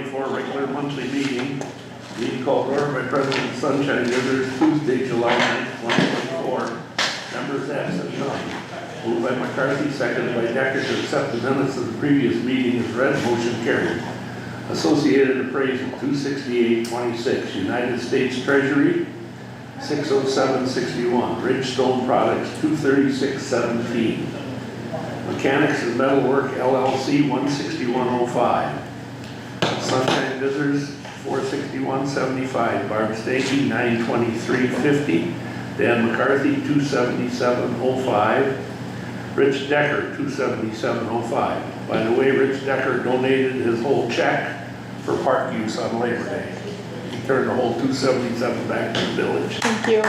2024 regular monthly meeting. Meeting called to order by President Sunshine Visitors Tuesday, July 9th, 2024. Members absent none. Moved by McCarthy, seconded by Decker to accept the minutes of the previous meeting as read. Motion carried. Associated Appraisal 268.26. United States Treasury 607.61. Ridgestone Products 236.17. Mechanics and Metalwork LLC 161.05. Sunshine Visitors 461.75. Barb Stakey 923.50. Dan McCarthy 277.05. Rich Decker 277.05. By the way, Rich Decker donated his whole check for park use on Labor Day. He turned the whole 277 back to the village. Thank you.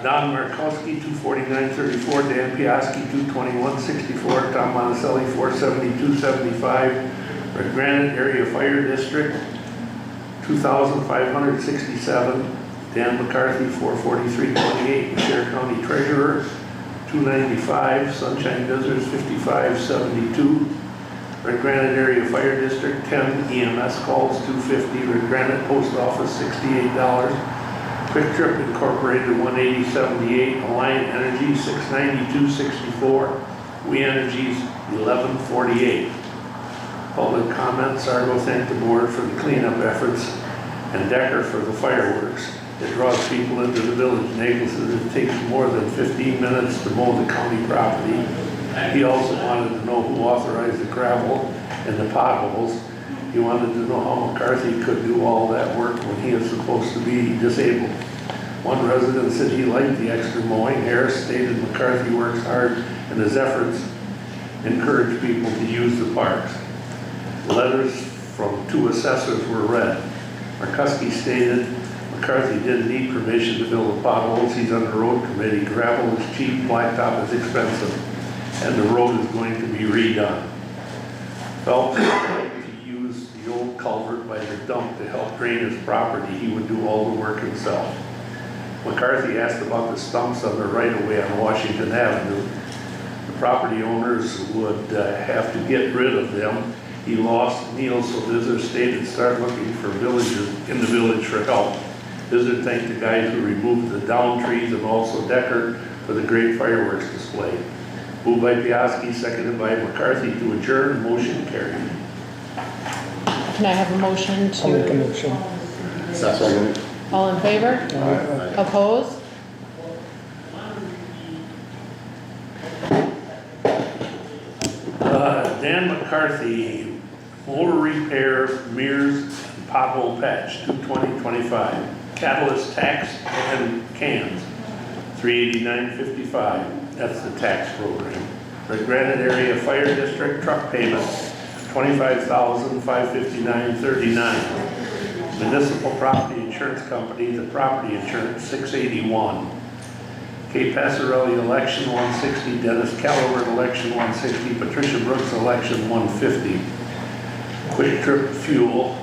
Don Markowski 249.34. Dan Piaski 221.64. Tom Monticelli 472.75. Red Granite Area Fire District 2,567. Dan McCarthy 443.28. Share County Treasurer 295. Sunshine Visitors 55.72. Red Granite Area Fire District 10. EMS calls 250. Red Granite Post Office $68. Quick Trip Incorporated 180.78. Alliant Energy 692.64. We Energies 11.48. Public comments. Argo thanked the board for the cleanup efforts and Decker for the fireworks. It draws people into the village. Nagel says it takes more than 15 minutes to mow the county property. He also wanted to know who authorized the gravel and the potholes. He wanted to know how McCarthy could do all that work when he is supposed to be disabled. One resident said he liked the extra mowing. Harris stated McCarthy works hard and his efforts encourage people to use the parks. Letters from 2 assessors were read. Markowski stated McCarthy didn't need permission to fill the potholes. He's on the road committee. Gravel is cheap, blacktop is expensive, and the road is going to be redone. Phelps would like to use the old culvert by the dump to help drain his property. He would do all the work himself. McCarthy asked about the stumps on the right-of-way on Washington Avenue. The property owners would have to get rid of them. He lost Neil, so visitors stated start looking for villagers in the village for help. Visitors thanked the guys who removed the down trees and also Decker for the great fireworks display. Moved by Piaski, seconded by McCarthy to adjourn. Motion carried. Can I have a motion to? I'll make a motion. Second. All in favor? Aye. Opposed? Dan McCarthy, motor repair, mirrors, and pothole patch, 220.25. Catalyst tax and cans, 389.55. That's the tax program. Red Granite Area Fire District truck payment, $25,559.39. Municipal Property Insurance Company, the property insurance, $681. Kay Passarelli election, $160. Dennis Calvert election, $160. Patricia Brooks election, $150. Quick Trip Fuel,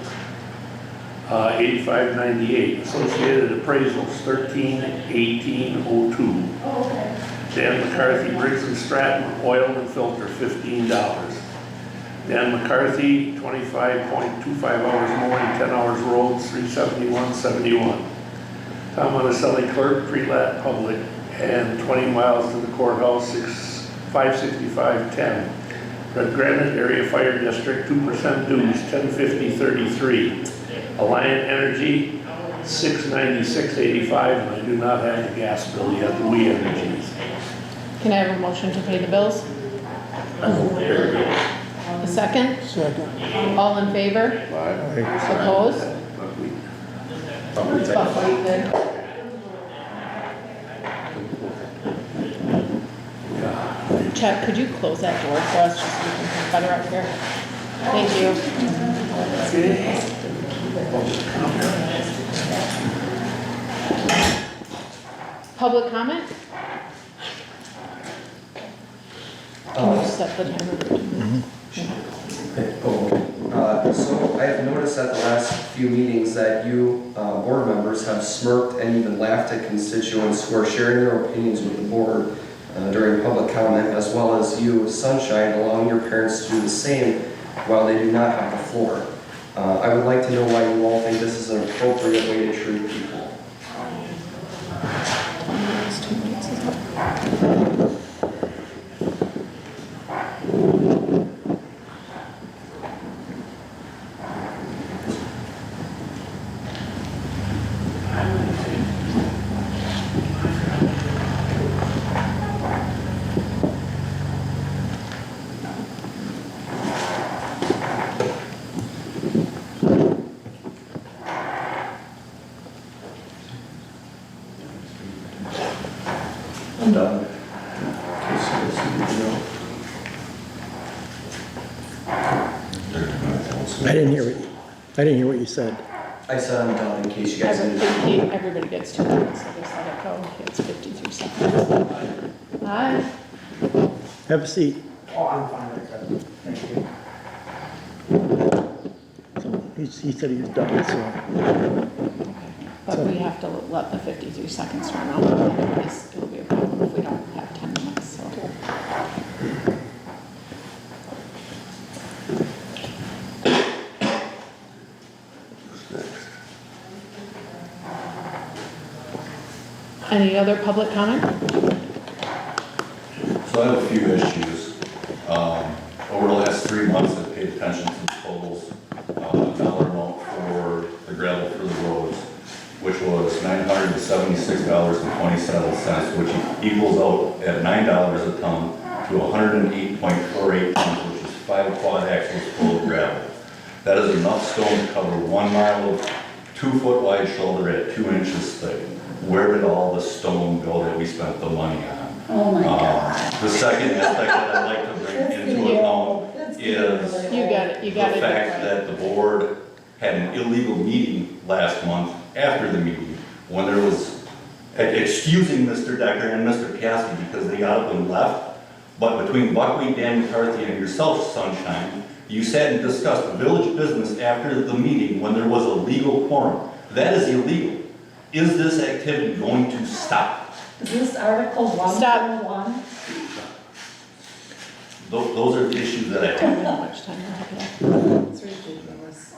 $85.98. Associated Appraisals, $13.18.02. Dan McCarthy, Briggs and Stratton, oil and filter, $15. Dan McCarthy, 25.25 hours mowing, 10 hours roads, $371.71. Tom Monticelli, clerk, pre-lat public, and 20 miles to the courthouse, $565.10. Red Granite Area Fire District, 2% dues, $1050.33. Alliant Energy, $696.85, and I do not have the gas bill yet, the We Energies. Can I have a motion to pay the bills? A second? Second. All in favor? Aye. Opposed? Buckwheat then. Chuck, could you close that door for us just so we can hear better up here? Thank you. Public comment? Can you step the timer? So I have noticed at the last few meetings that you board members have smirked and even laughed at constituents who are sharing their opinions with the board during public comment, as well as you, Sunshine, allowing your parents to do the same while they do not have the floor. I would like to know why you all think this is an appropriate way to treat people. I'm done. I didn't hear what you said. I said I'm done in case you guys need to. Everybody gets 2 minutes, so just let it go. It's 53 seconds. Hi. Have a seat. Oh, I'm fine with that. Thank you. So he said he was done, so. But we have to let the 53 seconds run out. Otherwise, it'll be a problem if we don't have 10 minutes, so. Any other public comment? So I have a few issues. Over the last 3 months, I've paid attention to the totals, dollar amount for the gravel for the roads, which was $976.27, which equals out at $9 a ton to 108.48 tons, which is 5 quad axles full of gravel. That is enough stone to cover 1 mile of 2-foot wide shoulder at 2 inches thick. Where did all the stone go that we spent the money on? Oh my God. The second aspect that I'd like to bring into account is You got it, you got the it. fact that the board had an illegal meeting last month after the meeting when there was, excusing Mr. Decker and Mr. Cassidy because they got up and left, but between Buckwheat, Dan McCarthy, and yourself, Sunshine, you sat and discussed village business after the meeting when there was a legal quorum. That is illegal. Is this activity going to stop? Is this Article 101? Those are the issues that I have. How much time do I have left? It's ridiculous.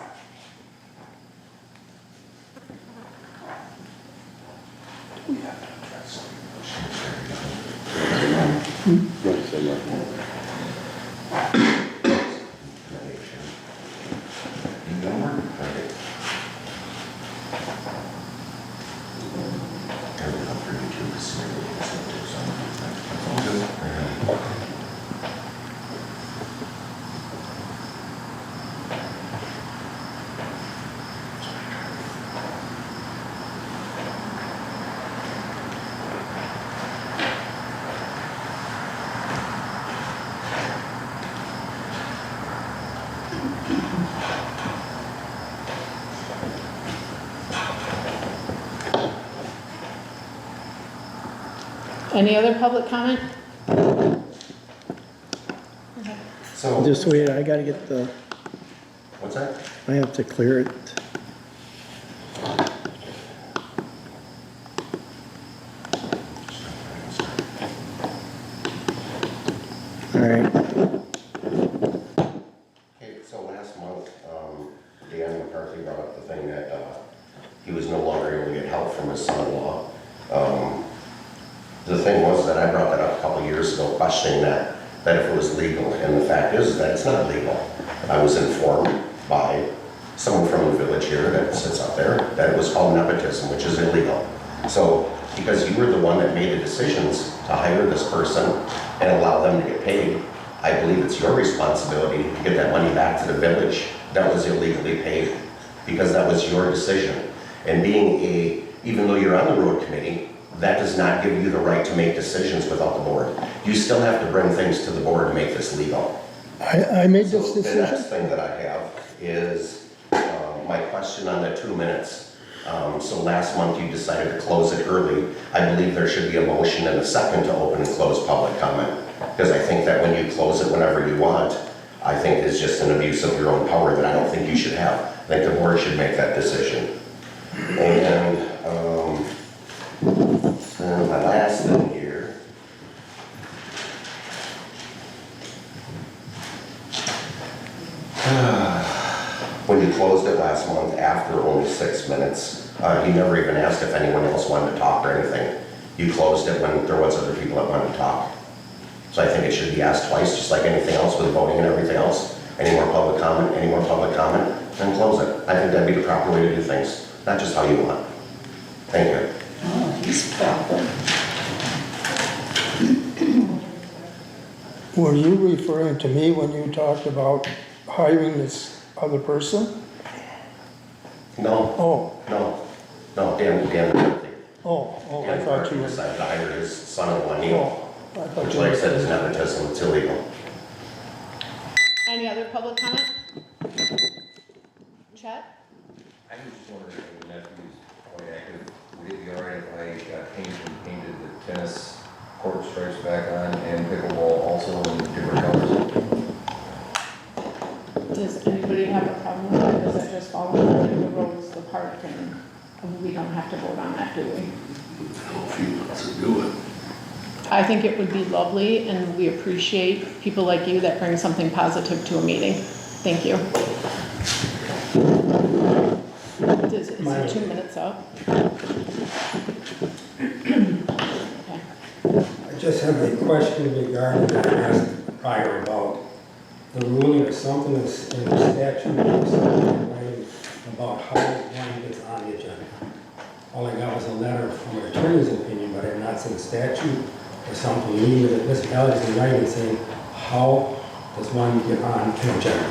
Any other public comment? So, Just wait, I gotta get the, what's that? I have to clear it. All right, Okay, so last month, Dan McCarthy brought up the thing that he was no longer able to get help from his son-in-law. The thing was that I brought that up a couple of years ago, questioning that if it was legal, and the fact is that it's not legal. I was informed by someone from the village here that sits up there that it was called nepotism, which is illegal. So, because you were the one that made the decisions to hire this person and allow them to get paid, I believe it's your responsibility to get that money back to the village that was illegally paid, because that was your decision. And even though you're on the road committee, that does not give you the right to make decisions without the board. You still have to bring things to the board to make this legal. I made this So the decision. next thing that I have is my question on the 2 minutes. So last month you decided to close it early. I believe there should be a motion and a second to open and close public comment. Because I think that when you close it whenever you want, I think is just an abuse of your own power that I don't think you should have. I think the board should make that decision. And my last thing here. closed it last month after only 6 minutes. He never even asked if anyone else wanted to talk or anything. You closed it when there was other people that wanted to talk. So I think it should be asked twice, just like anything else with voting and everything else. Any more public comment, then close it. I think that'd be the proper way to do things, not just how you want. Thank you. Oh, he's proper. Were you referring to me when you talked about hiring this other person? No, Dan, Dan. I thought you were, Decided to hire his son-in-law, Neil, I thought which you like I were said is saying. nepotism, it's illegal. Any other public comment? Chet? I'm just wondering, I mean, not to use point active, would it be all right if I got painted the tennis court stripes back on and pickleball also in different colors? Does anybody have a problem with that? Does that just fall under the rules, the park, and we don't have to vote on that, do we? I don't know if he wants to do it. I think it would be lovely, and we appreciate people like you that bring something positive to a meeting. Thank you. Is it 2 minutes up? Okay. I just have a question regarding what I asked prior about the ruling or something that's in the statute or something in writing about how one gets on the agenda. All I got was a letter from an attorney's opinion, but I have not seen a statute or something, meaning that this municipalities in writing saying how does one get on an agenda.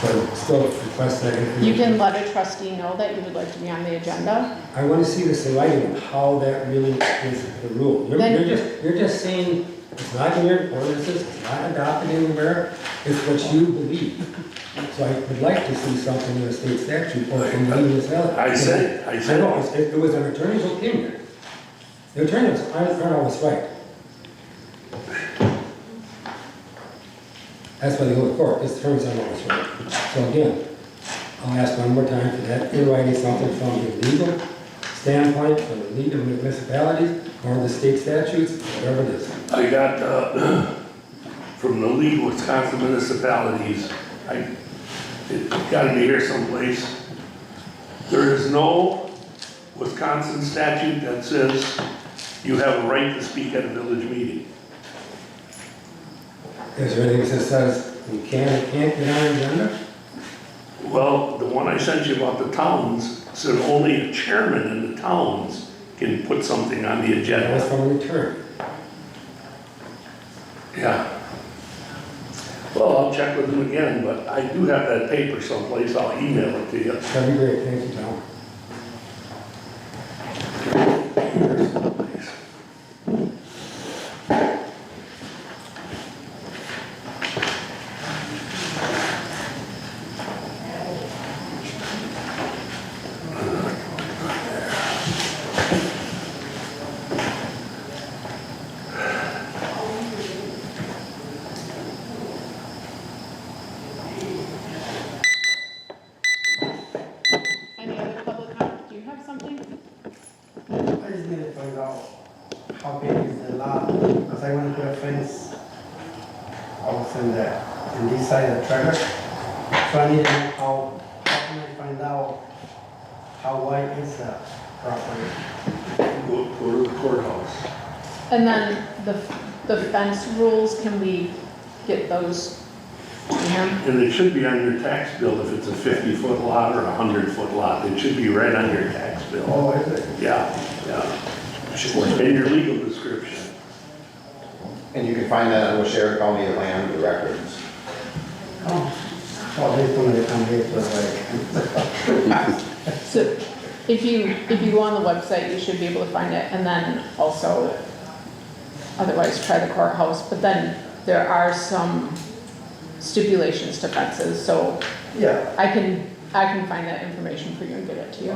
So I still request that information. You can let a trustee know that you would like to be on the agenda. I want to see this in writing, how that really is the rule. You're just saying it's not in your ordinances, it's not adopted anywhere, it's what you believe. So I would like to see something in the state statute or from the municipality. I said. know, it was an attorney's opinion. The attorney was, aren't always right. That's why they go to court, this attorney's aren't always right. So again, I'll ask one more time for that, in writing something from the legal standpoint, from the legal municipalities, or the state statutes, whatever it is. I got, from the league Wisconsin municipalities, it's gotta be here someplace. There is no Wisconsin statute that says you have a right to speak at a village meeting. Is there anything that says you can or can't get on an agenda? Well, the one I sent you about the towns said only a chairman in the towns can put something on the That was agenda. from an attorney. Yeah. Well, I'll check with them again, but I do have that paper someplace, I'll email it to you. That'd be great, thank you, Tom. Here's someplace. Any other public comment? Do you have something? I just need to find out how big is the lot, because I want to put a fence out in this side of the trailer. So I need to know how can I find out how wide is the property? Go to the courthouse. And then the fence rules, can we get those to him? And it should be on your tax bill if it's a 50-foot lot or a 100-foot lot. It should be right on your tax bill. Oh, is it? Yeah. In your legal description. And you can find that on Sheriff County Land Records. Oh, well, they're going to come here to like. So if you go on the website, you should be able to find it, and then also, otherwise try the courthouse, but then there are some stipulations to fences, so Yeah, I can find that information for you and get it to you.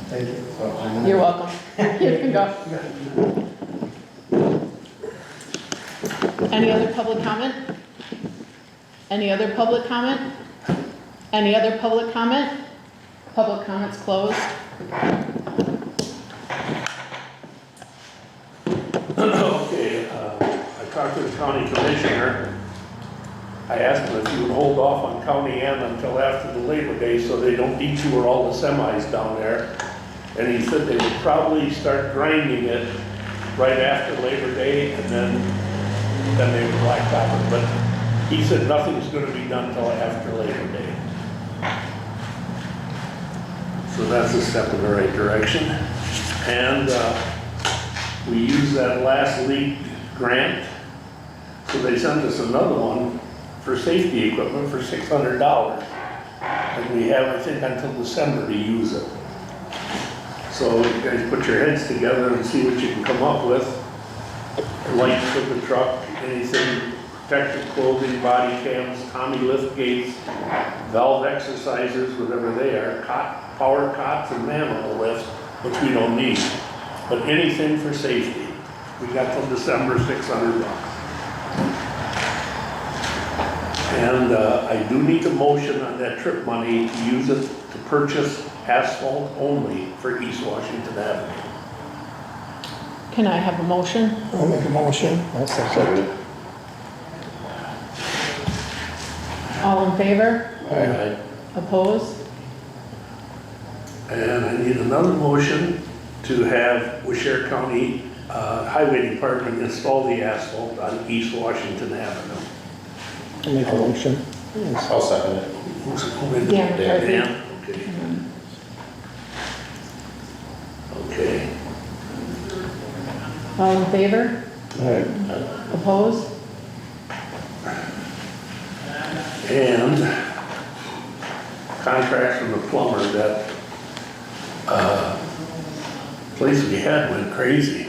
thank you. So I'm gonna- You're welcome. You can go. Any other public comment? Any other public comment? Any other public comment? Public comments closed. Okay, I talked to the county commissioner, I asked him if he would hold off on County End until after the Labor Day so they don't detour all the semis down there. And he said they would probably start grinding it right after Labor Day and then they would blacktop it. But he said nothing's gonna be done till after Labor Day. So that's a step in the right direction. And we used that last leak grant. So they sent us another one for safety equipment for $600. And we have, I think, until December to use it. So you guys put your heads together and see what you can come up with. Lights for the truck, anything, protective clothing, body cams, Tommy lift gates, valve exercisers, whatever they are, power cots and manhole lifts, which we don't need. But anything for safety. We got till December, $600. And I do need a motion on that trip money to use it to purchase asphalt only for East Washington Avenue. Can I have a motion? I'll make a motion. All in favor? Alright. Opposed? And I need another motion to have Washington County Highway Department install the asphalt on East Washington Avenue. I'll make a motion. I'll second it. Who made Dan it? McCarthy. Dan? Okay. Okay. All in favor? Opposed? And contract from the plumber, that place we had went crazy.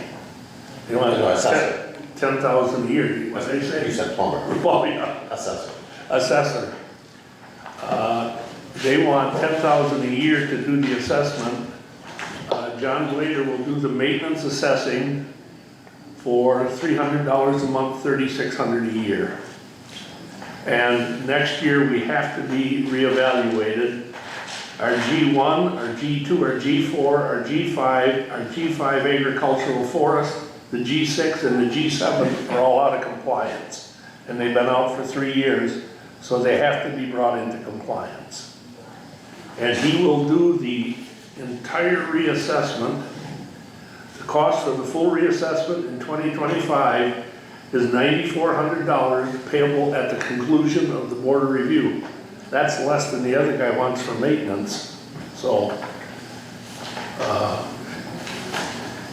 They wanted No, assessor. 10,000 a year, what they You say? said plumber. Well, yeah, Assessor. assessor. They want 10,000 a year to do the assessment. John Glader will do the maintenance assessing for $300 a month, $3,600 a year. And next year, we have to be reevaluated. Our G1, our G2, our G4, our G5, our G5 agricultural forest, the G6 and the G7 are all out of compliance. And they've been out for 3 years, so they have to be brought into compliance. And he will do the entire reassessment. The cost for the full reassessment in 2025 is $9,400 payable at the conclusion of the board of review. That's less than the other guy wants for maintenance. So,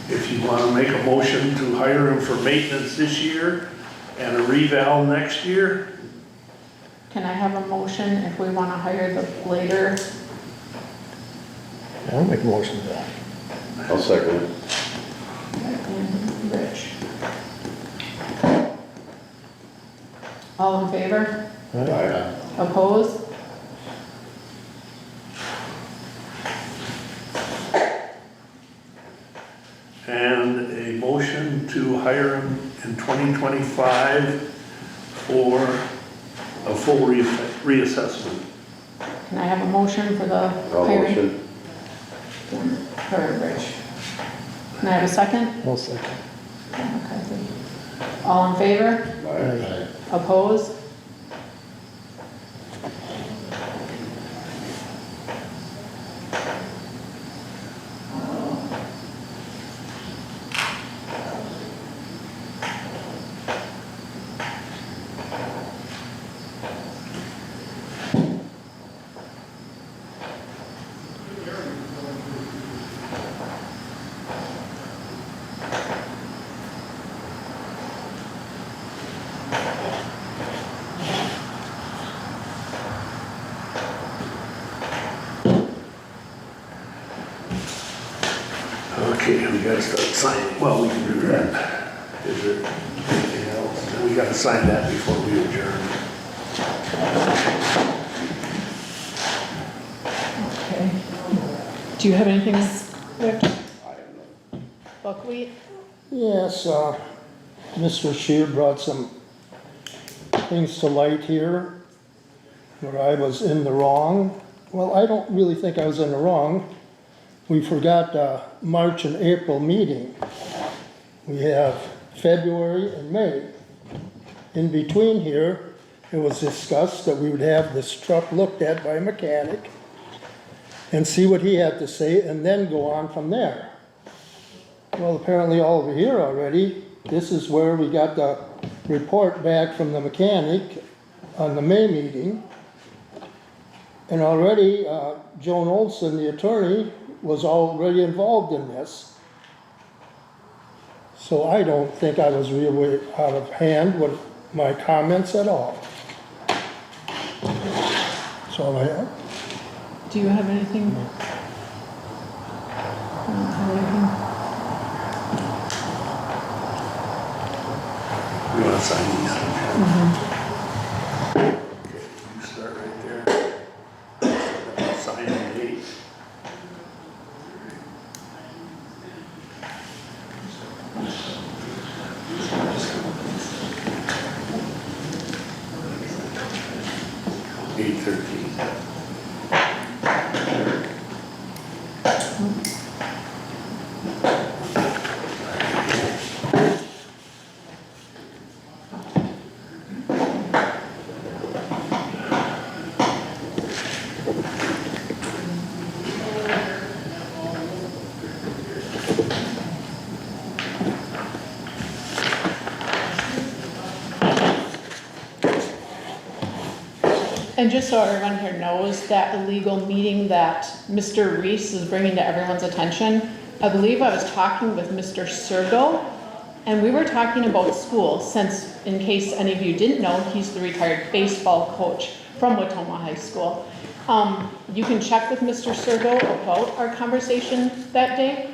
if you want to make a motion to hire him for maintenance this year and a reval next year, Can I have a motion if we want to hire the later? I'll make a motion to that. I'll second it. And Rich. All in favor? Opposed? and a motion to hire him in 2025 for a full reassessment. Can I have a motion for the hiring? For Rich. Can I have a second? I'll second. McCarthy. All in favor? Opposed? Okay, we gotta start signing, well, we can do that. Is there anything else? We gotta sign that before we adjourn. Okay. Do you have anything, Rick? Buckwheat? Yes, Mr. Shear brought some things to light here where I was in the wrong. Well, I don't really think I was in the wrong. We forgot the March and April meeting. We have February and May. In between here, it was discussed that we would have this truck looked at by a mechanic and see what he had to say and then go on from there. Well, apparently all over here already, this is where we got the report back from the mechanic on the May meeting. And already, Joan Olson, the attorney, was already involved in this. So I don't think I was really out of hand with my comments at all. That's all I have. Do you have anything? No. I don't have anything. You want to sign these? Mhm. Okay, you start right there. Sign the date. Eight 13. And just so everyone here knows, that illegal meeting that Mr. Reese is bringing to everyone's attention, I believe I was talking with Mr. Sergo, and we were talking about school, since, in case any of you didn't know, he's the retired baseball coach from Watoma High School. You can check with Mr. Sergo about our conversation that day,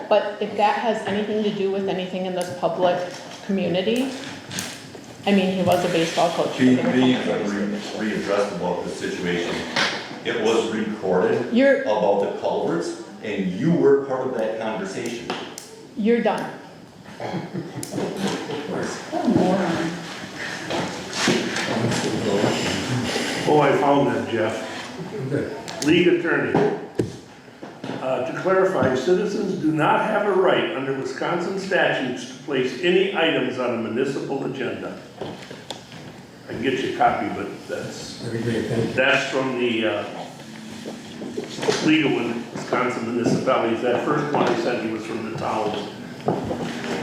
but if that has anything to do with anything in this public community, I mean, he was a baseball coach. Being readdressed about this situation, it was recorded about the culverts, and you were part of that conversation. You're done. Oh, I found that, Jeff. League attorney. To clarify, citizens do not have a right under Wisconsin statutes to place any items on a municipal agenda. I can get you a copy, but that's from the League of Wisconsin Municipalities. That first one I sent you was from the towels.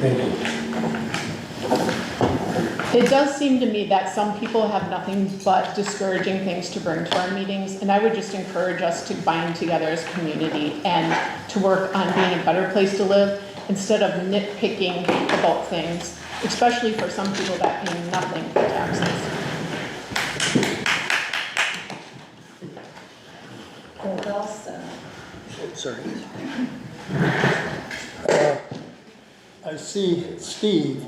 Thank you. It does seem to me that some people have nothing but discouraging things to bring to our meetings, and I would just encourage us to bind together as a community and to work on being a better place to live instead of nitpicking about things, especially for some people that pay nothing for taxes. Sorry. I see Steve,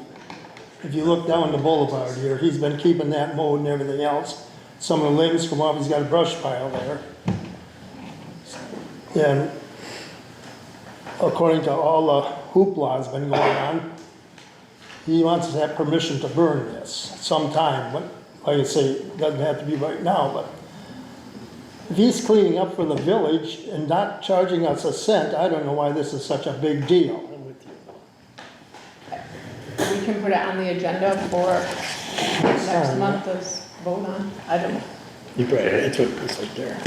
if you look down the boulevard here, he's been keeping that mowed and everything else. Some of the limbs come off, he's got a brush pile there. And according to all the hoopla that's been going on, he wants to have permission to burn this sometime. But like I say, it doesn't have to be right now, but if he's cleaning up for the village and not charging us a cent, I don't know why this is such a big deal. We can put it on the agenda for next month as vote on. I don't know. You probably, it's right there.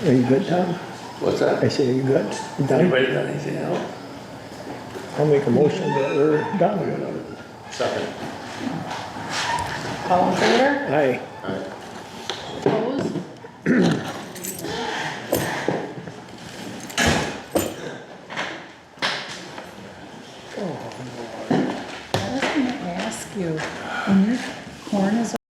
Are you good, Tom? What's that? I say, are you good? Done? Anybody got anything else? I'll make a motion that we're done. Second. All in favor? Aye. Opposed? I was gonna ask you, when your corn is